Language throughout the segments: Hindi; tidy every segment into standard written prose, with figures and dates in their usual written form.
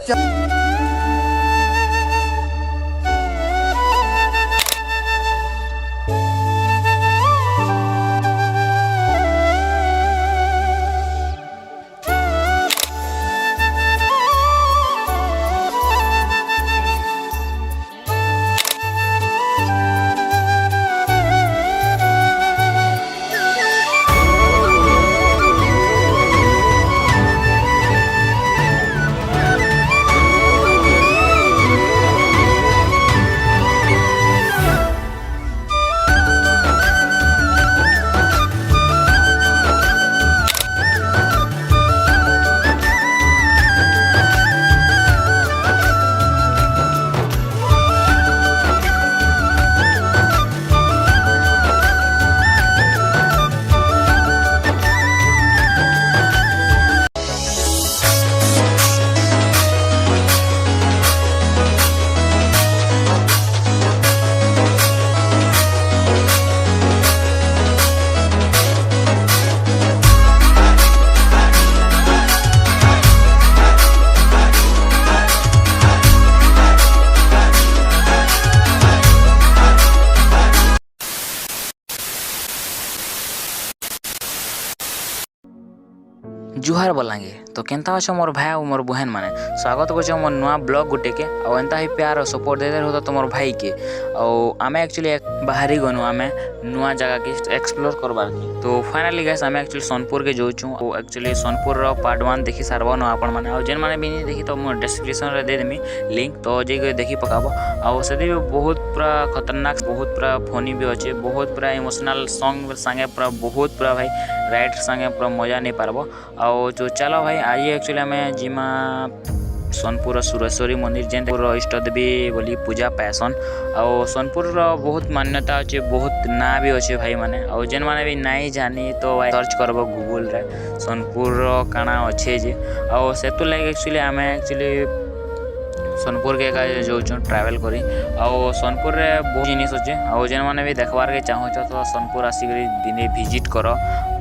जुहार बलांगे तो केनता अच्छो मोर भाई और मोर बहन माने स्वागत कर मोर नुआ ब्लॉग गुटे के और एंता ही प्यार और सपोर्ट देते हो तो मोर भाई के और आमे एक्चुअली बाहरी गनु आमे नुआ जगह के एक्सप्लोर करबार की तो फाइनली गाइस आमे एक्चुअली सोनपुर के जोचू और एक्चुअली सोनपुर रो पार्ट 1 देखि सारबो न आपण माने और जेन माने भी नहीं देखी तो मोर डिस्क्रिप्शन रे दे देमी लिंक तो जे के देखि पकाबो और सेदी बहुत पूरा खतरनाक बहुत पूरा फनी भी अच्छे बहुत पूरा इमोशनल सॉन्ग संगे पूरा बहुत पूरा भाई राइट संगे पूरा मजा नहीं पारबो और जो चलो भाई आज एक्चुअली हमें जिमा सोनपुर सुरेश्वरी मंदिर जेन इष्ट देवी बोली पूजा पाएसन और सोनपुर बहुत मान्यता अच्छे बहुत ना भी अच्छे भाई माने और जेन माने भी नहीं जानी तो भाई सर्च करबो गूगल रे सोनपुर काना अच्छे जे और सेतु लाइक एक्चुअली हमें एक्चुअली सोनपुर के जो ट्रैवल करी और सोनपुर रे बहुत जिनिस अच्छे और जेन माने भी देखबार के चाहो तो सोनपुर आसिक दिने विजिट करो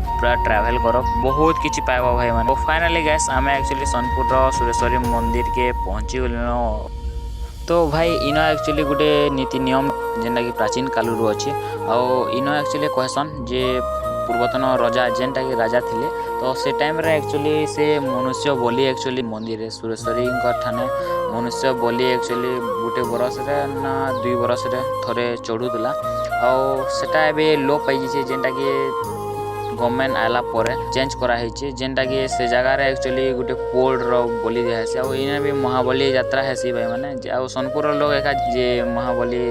पूरा ट्रैवल करो बहुत किसी पाइबा भाई मैंने तो फाइनली गैस आम एक्चुअली सोनपुर सुरेश्वरी मंदिर के पहुँची गल तो भाई इन एक्चुअली गोटे नीति नियम जेनटा कि प्राचीन कालू अच्छे और इन एक्चुअली कहसन जे पूर्वतन राजा जेनटा कि राजा थिले तो से टाइम रे एक्चुअली से मनुष्य बोली एक्चुअली मंदिर सुरेश्वरी ठाने मनुष्य बोली एक्चुअली गोटे बरस रे ना 2 बरस रे थरे चढ़ुला और सेटा एबे लो पाई जेनटा कि गवर्नमेंट आला परे चेंज करा है जेनटा कि से जगह रे एक्चुअली गोटे पोल रो बोली दिया है और इने भी महाबली यात्रा है सी भाई माने और सोनपुर लोग एका जे महाबली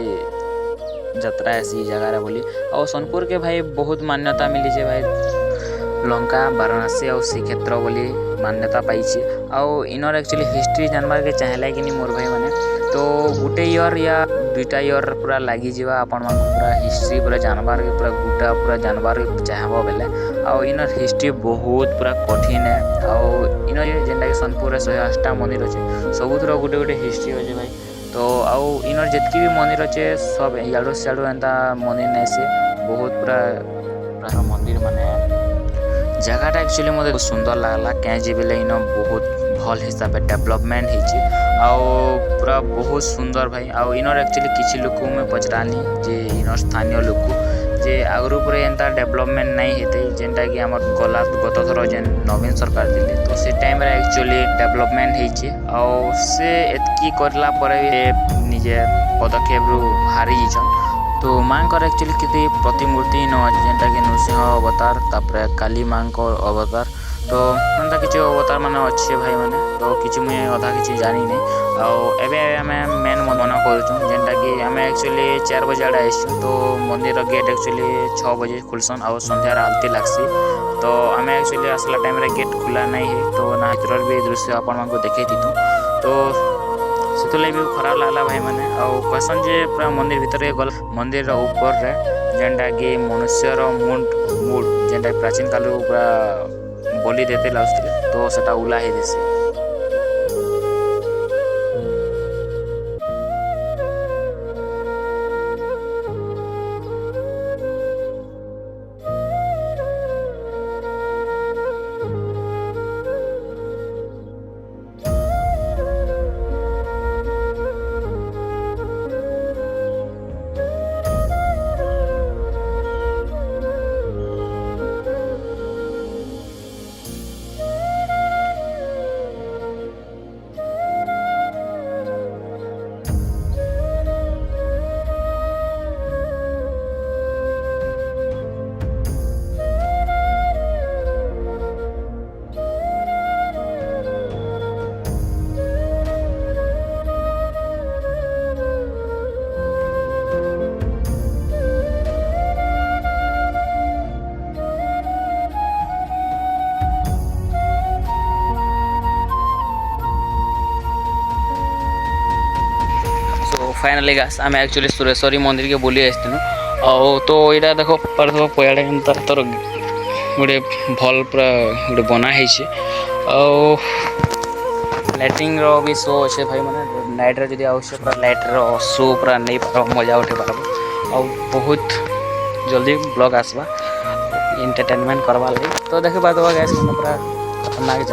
यात्रा है सी जगह रे बोली और सोनपुर के भाई बहुत मान्यता मिली छे भाई लंका वाराणसी और श्रीक्षेत्र बोली मान्यता पाई और इनर एक्चुअली हिस्ट्री जानबार के चाहेला कि नहीं मोर भाई माने तो गोटे ईयर या 2टा ईयर पूरा लगी जावा आपण मान पूरा हिस्ट्री पूरा जानबार के पूरा गुटा पूरा जानबार के चाहबो बेले और इनर हिस्ट्री बहुत पूरा कठिन है और इनर जेनटा कि सोनपुर 108टा मंदिर अच्छे सबुथर गोटे गोटे हिस्ट्री अच्छे भाई तो आउ इनर जितकी भी मंदिर अच्छे सब इयाड़ो सियाड़ो एंता मंदिर नहीं से बहुत पूरा मंदिर माने जगहटा एक्चुअली मते बहुत सुंदर लागला कहीं बेले इन बहुत भल हिसाब से डेवलपमेंट हो पूरा बहुत सुंदर भाई आउ इनर एक्चुअली किसी लोक में पचरानी जे इनर स्थानीय लोक जे आगरू पूरे एंता डेवलपमेंट नहीं होते जेनटा कि आम गला गत थर जेन नवीन सरकार थे तो से टाइम रे एक्चुअली डेवलपमेंट होइछे और से एतकी करला परे निजे पदक्षेप रु हारी जाइछन तो मांकर एक्चुअली किसी प्रतिमूर्ति न जेनटा कि नृसिंह अवतार तापर काली मांकर अवतार तो एंता किसी अवतार मान अच्छे भाई माने तो किसी मुझे अधा किसी जानी नहीं आउ एमे मेन मन करूँ जेनटा कि आम एक्चुअली 4 बजे आड़े आसू तो मंदिर गेट एक्चुअली 6 बजे खुलसन और संध्यार आलती लागसी तो आम एक्चुअली आसला टाइम रे गेट खुला नहीं है तो ना भर भी दृश्य आपण को देखे थी तो से भी खराब लागला भाई मैंने और कहसन जे पूरा मंदिर भितर गल मंदिर ऊपर रे जेनटा कि मनुष्यर मुंड जेनटा प्राचीन काल पूरा बोली देते लाउसले तो सेटा उला ही देसी फाइनाली गास आम एक्चुअली सुरेश्वरी मंदिर के बुली आसनु तो यहाँ देख पार्थ पयाड़ा के तोर गोटे भल पूरा गोटे बना लाइटिंग रो भी शो अच्छे भाई मैंने नाइट रे जदि आवश्यक पूरा लाइट रो शो पूरा नहीं पार मजा उठे पार और बहुत जल्दी ब्लॉग आसवा एंटरटेनमेंट करवा लगी तो देख पार्थ गाइस पूरा खतरनाक